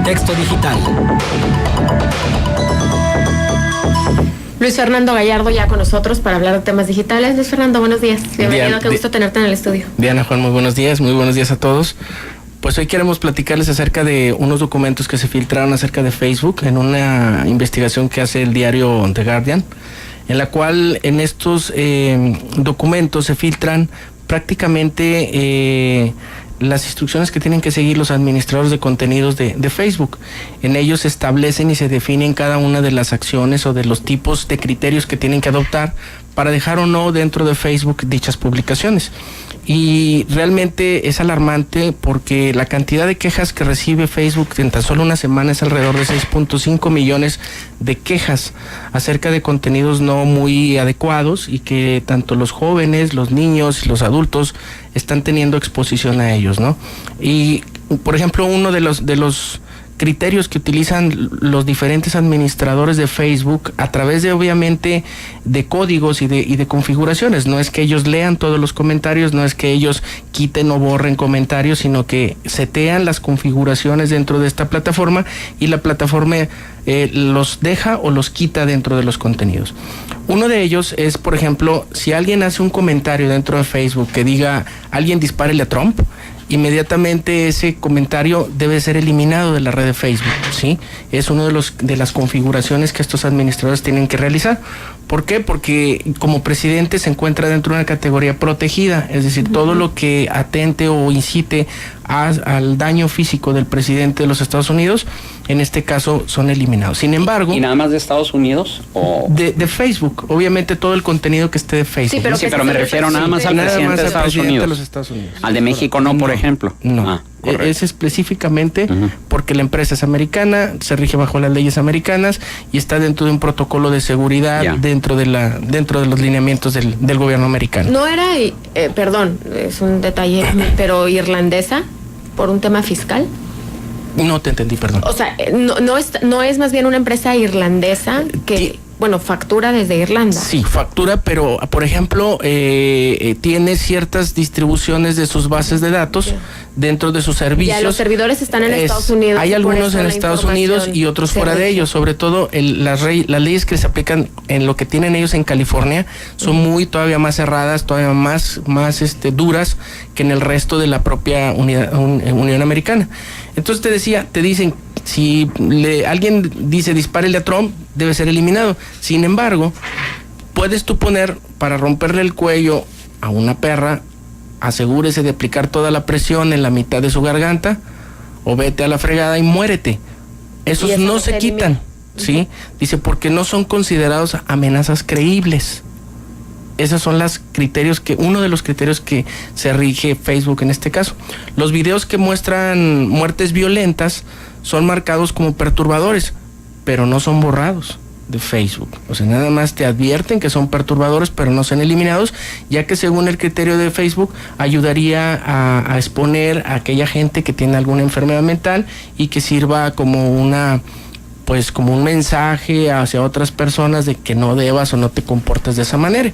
Contexto Digital. Luis Fernando Gallardo ya con nosotros para hablar de temas digitales. Luis Fernando, buenos días. Bienvenido, qué gusto tenerte en el estudio. Diana, Juan, muy buenos días a todos. Pues hoy queremos platicarles acerca de unos documentos que se filtraron acerca de Facebook en una investigación que hace el diario The Guardian, en la cual en estos documentos se filtran prácticamente las instrucciones que tienen que seguir los administradores de contenidos de Facebook. En ellos se establecen y se definen cada una de las acciones o de los tipos de criterios que tienen que adoptar para dejar o no dentro de Facebook dichas publicaciones. Y realmente es alarmante porque la cantidad de quejas que recibe Facebook en tan solo una semana es alrededor de 6.5 millones de quejas acerca de contenidos no muy adecuados y que tanto los jóvenes, los niños y los adultos están teniendo exposición a ellos, ¿no? Y, por ejemplo, uno de los criterios que utilizan los diferentes administradores de Facebook a través de, obviamente, de códigos y de configuraciones. No es que ellos lean todos los comentarios, no es que ellos quiten o borren comentarios, sino que setean las configuraciones dentro de esta plataforma y la plataforma los deja o los quita dentro de los contenidos. Uno de ellos es, por ejemplo, si alguien hace un comentario dentro de Facebook que diga alguien dispárele a Trump, inmediatamente ese comentario debe ser eliminado de la red de Facebook, ¿sí? Es uno de las configuraciones que estos administradores tienen que realizar. ¿Por qué? Porque como presidente se encuentra dentro de una categoría protegida, es decir, todo lo que atente o incite al daño físico del presidente de los Estados Unidos, en este caso son eliminados. Sin embargo... ¿Y nada más de Estados Unidos? ¿O? De Facebook, obviamente todo el contenido que esté de Facebook. Sí, pero me refiero nada más al presidente de Estados Unidos. Los Estados Unidos. Al de México no, por ejemplo. No. Es específicamente porque la empresa es americana, se rige bajo las leyes americanas y está dentro de un protocolo de seguridad dentro de los lineamientos del gobierno americano. No era, perdón, es un detalle, pero irlandesa por un tema fiscal. No te entendí, perdón. O sea, no es más bien una empresa irlandesa que... Bueno, factura desde Irlanda. Sí, factura, pero por ejemplo, tiene ciertas distribuciones de sus bases de datos dentro de sus servicios. Ya, los servidores están en Estados Unidos. Hay algunos en Estados Unidos y otros fuera de ellos. Sobre todo las leyes que se aplican en lo que tienen ellos en California son todavía más cerradas, todavía más duras que en el resto de la propia Unión Americana. Entonces te dicen, si alguien dice dispárele a Trump, debe ser eliminado. Sin embargo, puedes tú poner, para romperle el cuello a una perra, asegúrese de aplicar toda la presión en la mitad de su garganta, o vete a la fregada y muérete. Esos no se quitan, ¿sí? Dice, porque no son considerados amenazas creíbles. Esos son uno de los criterios que se rige Facebook en este caso. Los videos que muestran muertes violentas son marcados como perturbadores, pero no son borrados de Facebook. O sea, nada más te advierten que son perturbadores, pero no son eliminados, ya que según el criterio de Facebook ayudaría a exponer a aquella gente que tiene alguna enfermedad mental y que sirva como como un mensaje hacia otras personas de que no debas o no te comportes de esa manera.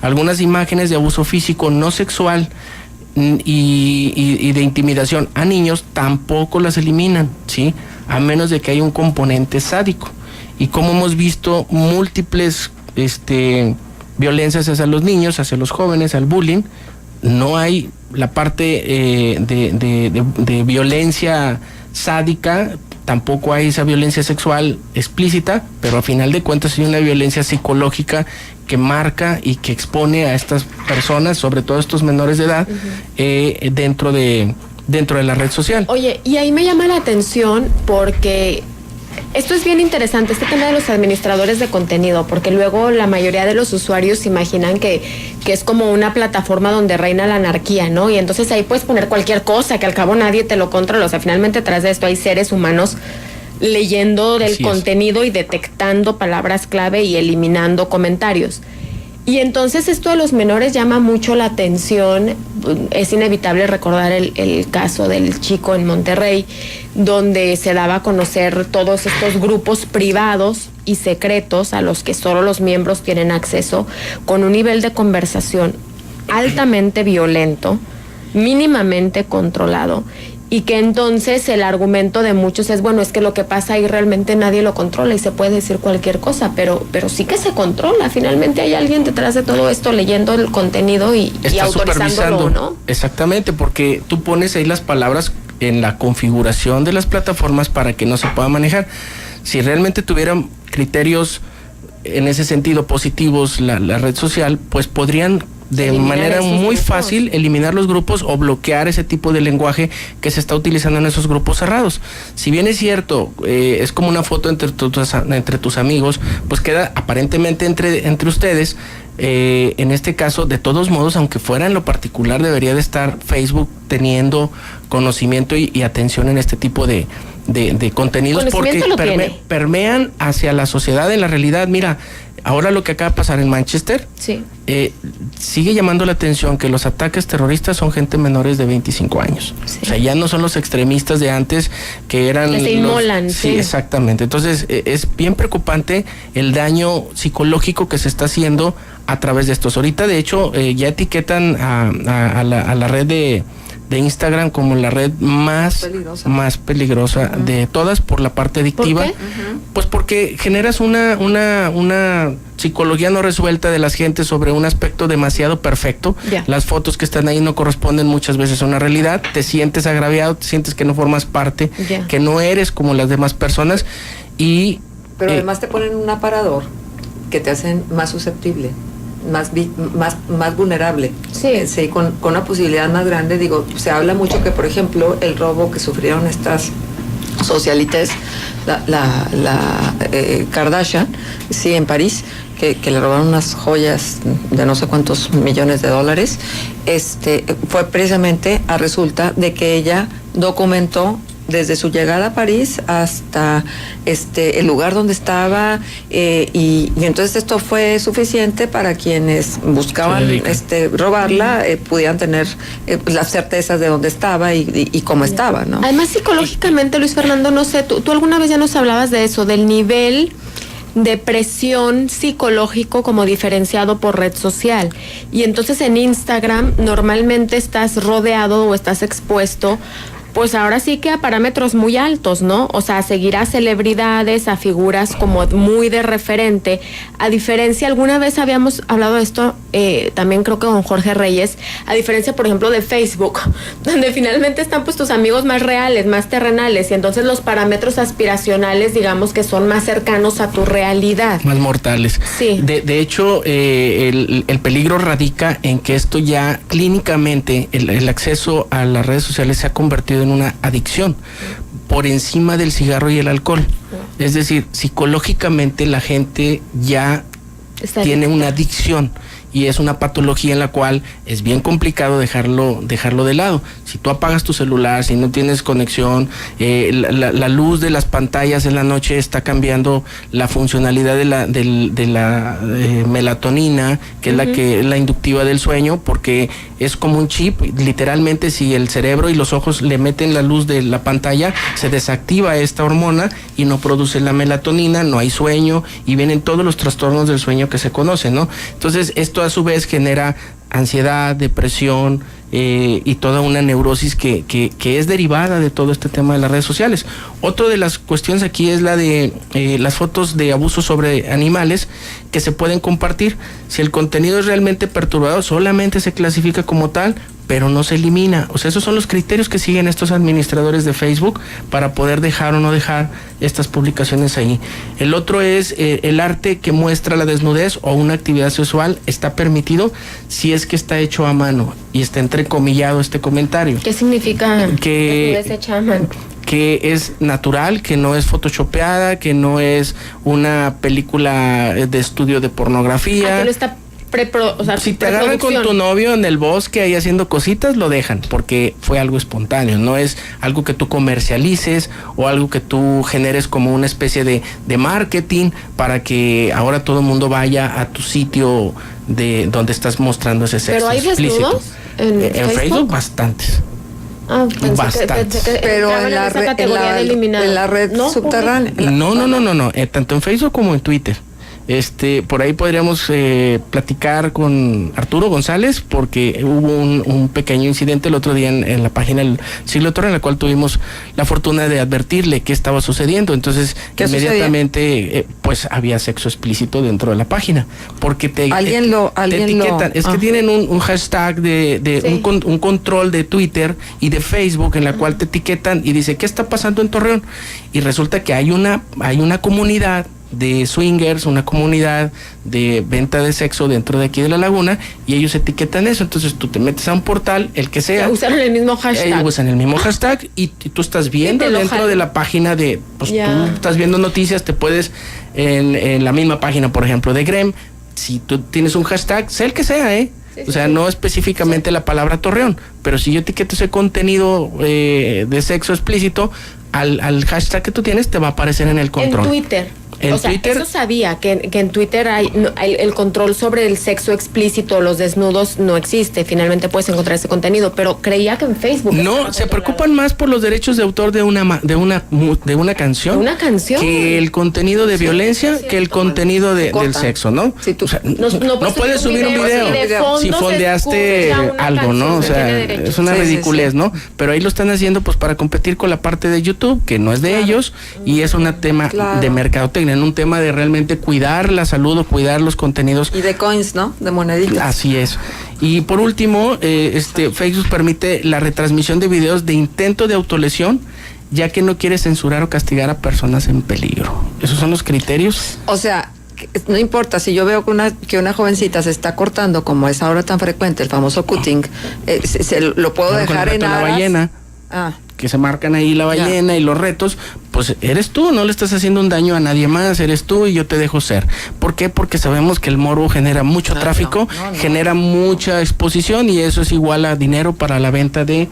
Algunas imágenes de abuso físico no sexual y de intimidación a niños tampoco las eliminan, ¿sí? A menos de que haya un componente sádico. Y como hemos visto múltiples violencias hacia los niños, hacia los jóvenes, al bullying, no hay la parte de violencia sádica, tampoco hay esa violencia sexual explícita, pero a final de cuentas hay una violencia psicológica que marca y que expone a estas personas, sobre todo estos menores de edad, dentro de la red social. Oye, y ahí me llama la atención porque esto es bien interesante, este tema de los administradores de contenido, porque luego la mayoría de los usuarios se imaginan que es como una plataforma donde reina la anarquía, ¿no? Y entonces ahí puedes poner cualquier cosa, que al cabo nadie te lo controla. O sea, finalmente tras de esto hay seres humanos leyendo del contenido y detectando palabras clave y eliminando comentarios. Y entonces esto de los menores llama mucho la atención. Es inevitable recordar el caso del chico en Monterrey, donde se daba a conocer todos estos grupos privados y secretos a los que solo los miembros tienen acceso, con un nivel de conversación altamente violento, mínimamente controlado, y que entonces el argumento de muchos es, bueno, es que lo que pasa ahí realmente nadie lo controla y se puede decir cualquier cosa, pero sí que se controla. Finalmente hay alguien detrás de todo esto leyendo el contenido y autorizándolo, ¿no? Exactamente, porque tú pones ahí las palabras en la configuración de las plataformas para que no se pueda manejar. Si realmente tuvieran criterios en ese sentido positivos la red social, pues podrían de manera muy fácil eliminar los grupos o bloquear ese tipo de lenguaje que se está utilizando en esos grupos cerrados. Si bien es cierto, es como una foto entre tus amigos, pues queda aparentemente entre ustedes. En este caso, de todos modos, aunque fuera en lo particular, debería de estar Facebook teniendo conocimiento y atención en este tipo de contenidos, porque permean hacia la sociedad en la realidad. Mira, ahora lo que acaba de pasar en Manchester, sí. Sigue llamando la atención que los ataques terroristas son gente menores de 25 años. Sí. O sea, ya no son los extremistas de antes que eran... Que se inmolan. Sí, exactamente. Entonces, es bien preocupante el daño psicológico que se está haciendo a través de estos. Ahorita, de hecho, ya etiquetan a la red de Instagram como la red más peligrosa de todas por la parte adictiva. ¿Por qué? Pues porque generas una psicología no resuelta de las gentes sobre un aspecto demasiado perfecto. Yeah. Las fotos que están ahí no corresponden muchas veces a una realidad. Te sientes agraviado, te sientes que no formas parte, que no eres como las demás personas pero además te ponen un aparador que te hacen más susceptible, más vulnerable. Sí. Con una posibilidad más grande. Digo, se habla mucho que, por ejemplo, el robo que sufrieron estas socialites, la Kardashian, sí, en París, que le robaron unas joyas de no sé cuántos millones de dólares, fue precisamente a resulta de que ella documentó desde su llegada a París hasta el lugar donde estaba, y entonces esto fue suficiente para quienes buscaban robarla, pudieran tener las certezas de dónde estaba y cómo estaba, ¿no? Además, psicológicamente, Luis Fernando, no sé, tú alguna vez ya nos hablabas de eso, del nivel de presión psicológico como diferenciado por red social. Y entonces en Instagram normalmente estás rodeado o estás expuesto, pues ahora sí que a parámetros muy altos, ¿no? O sea, a seguir a celebridades, a figuras como muy de referente. A diferencia, alguna vez habíamos hablado de esto, también creo que con Jorge Reyes, a diferencia, por ejemplo, de Facebook, donde finalmente están pues tus amigos más reales, más terrenales, y entonces los parámetros aspiracionales, digamos que son más cercanos a tu realidad. Más mortales. Sí. De hecho, el peligro radica en que esto ya clínicamente, el acceso a las redes sociales se ha convertido en una adicción por encima del cigarro y el alcohol. Es decir, psicológicamente la gente ya tiene una adicción y es una patología en la cual es bien complicado dejarlo de lado. Si tú apagas tu celular, si no tienes conexión, la luz de las pantallas en la noche está cambiando la funcionalidad de la melatonina, que es la inductiva del sueño, porque es como un chip. Literalmente, si el cerebro y los ojos le meten la luz de la pantalla, se desactiva esta hormona y no produce la melatonina, no hay sueño y vienen todos los trastornos del sueño que se conocen, ¿no? Entonces, esto a su vez genera ansiedad, depresión y toda una neurosis que es derivada de todo este tema de las redes sociales. Otra de las cuestiones aquí es la de las fotos de abuso sobre animales que se pueden compartir. Si el contenido es realmente perturbador, solamente se clasifica como tal, pero no se elimina. O sea, esos son los criterios que siguen estos administradores de Facebook para poder dejar o no dejar estas publicaciones ahí. El otro es el arte que muestra la desnudez o una actividad sexual está permitido si es que está hecho a mano y está entrecomillado este comentario. ¿Qué significa desnudez hecha a mano? Que es natural, que no es photoshopeada, que no es una película de estudio de pornografía. Que no está si te agarran con tu novio en el bosque ahí haciendo cositas, lo dejan, porque fue algo espontáneo, no es algo que tú comercialices o algo que tú generes como una especie de marketing para que ahora todo el mundo vaya a tu sitio de donde estás mostrando ese sexo. ¿Pero hay desnudos en Facebook? Bastantes. Pero en la red subterránea. No, tanto en Facebook como en Twitter. Por ahí podríamos platicar con Arturo González, porque hubo un pequeño incidente el otro día en la página del Siglo Toro, en la cual tuvimos la fortuna de advertirle qué estaba sucediendo. Entonces, inmediatamente, pues había sexo explícito dentro de la página, porque te etiquetan. Es que tienen un hashtag un control de Twitter y de Facebook en la cual te etiquetan y dice, ¿qué está pasando en Torreón? Y resulta que hay una comunidad de swingers, una comunidad de venta de sexo dentro de aquí de La Laguna, y ellos etiquetan eso. Entonces tú te metes a un portal, el que sea, usaron el mismo hashtag. Ellos usan el mismo hashtag y tú estás viendo dentro de la página de, pues tú estás viendo noticias, te puedes en la misma página, por ejemplo, de Grem, si tú tienes un hashtag, sea el que sea, o sea, no específicamente la palabra Torreón, pero si yo etiqueto ese contenido de sexo explícito, al hashtag que tú tienes te va a aparecer en el control. En Twitter. Twitter, eso sabía, que en Twitter hay el control sobre el sexo explícito, los desnudos, no existe. Finalmente puedes encontrar ese contenido, pero creía que en Facebook. No, se preocupan más por los derechos de autor de una canción. ¿Una canción? Que el contenido de violencia, que el contenido del sexo, ¿no? Si tú, o sea, no puedes subir un video si fondeaste algo, ¿no? O sea, es una ridiculez, ¿no? Pero ahí lo están haciendo pues para competir con la parte de YouTube, que no es de ellos, y es un tema de mercadotecnia, en un tema de realmente cuidar la salud o cuidar los contenidos. Y de coins, ¿no? De moneditas. Así es. Y por último, Facebook permite la retransmisión de videos de intento de autolesión, ya que no quiere censurar o castigar a personas en peligro. ¿Esos son los criterios? O sea, no importa, si yo veo que una jovencita se está cortando, como es ahora tan frecuente, el famoso cutting, lo puedo dejar en la ballena. Que se marcan ahí la ballena y los retos, pues eres tú, no le estás haciendo un daño a nadie más, eres tú y yo te dejo ser. ¿Por qué? Porque sabemos que el morbo genera mucho tráfico, genera mucha exposición, y eso es igual a dinero para la venta de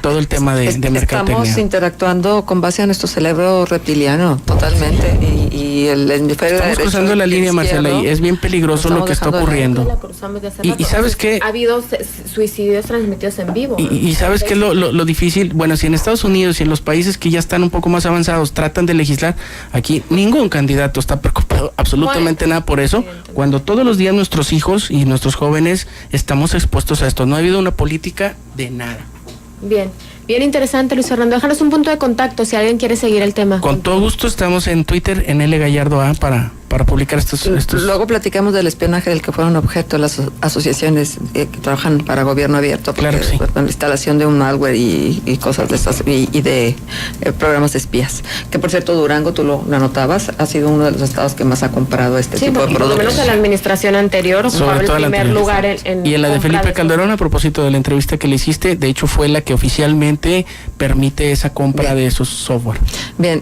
todo el tema de mercadotecnia. Estamos interactuando con base a nuestro cerebro reptiliano, totalmente, y el hemisferio estamos cruzando la línea, Marcela, y es bien peligroso lo que está ocurriendo. Y ¿sabes qué? Ha habido suicidios transmitidos en vivo. Y ¿sabes qué es lo difícil? Bueno, si en Estados Unidos y en los países que ya están un poco más avanzados tratan de legislar, aquí ningún candidato está preocupado absolutamente nada por eso, cuando todos los días nuestros hijos y nuestros jóvenes estamos expuestos a esto. No ha habido una política de nada. Bien interesante, Luis Fernando. Déjanos un punto de contacto si alguien quiere seguir el tema. Con todo gusto, estamos en Twitter, en L Gallardo A, para publicar estos. Luego platicamos del espionaje del que fueron objeto las asociaciones que trabajan para gobierno abierto. Claro que sí. La instalación de un malware y cosas de estas, y de programas de espías. Que por cierto, Durango, tú lo anotabas, ha sido uno de los estados que más ha comprado tipo de productos. Por lo menos en la administración anterior ocupaba el primer lugar en y en la de Felipe Calderón, a propósito de la entrevista que le hiciste, de hecho fue la que oficialmente permite esa compra de esos software. Bien.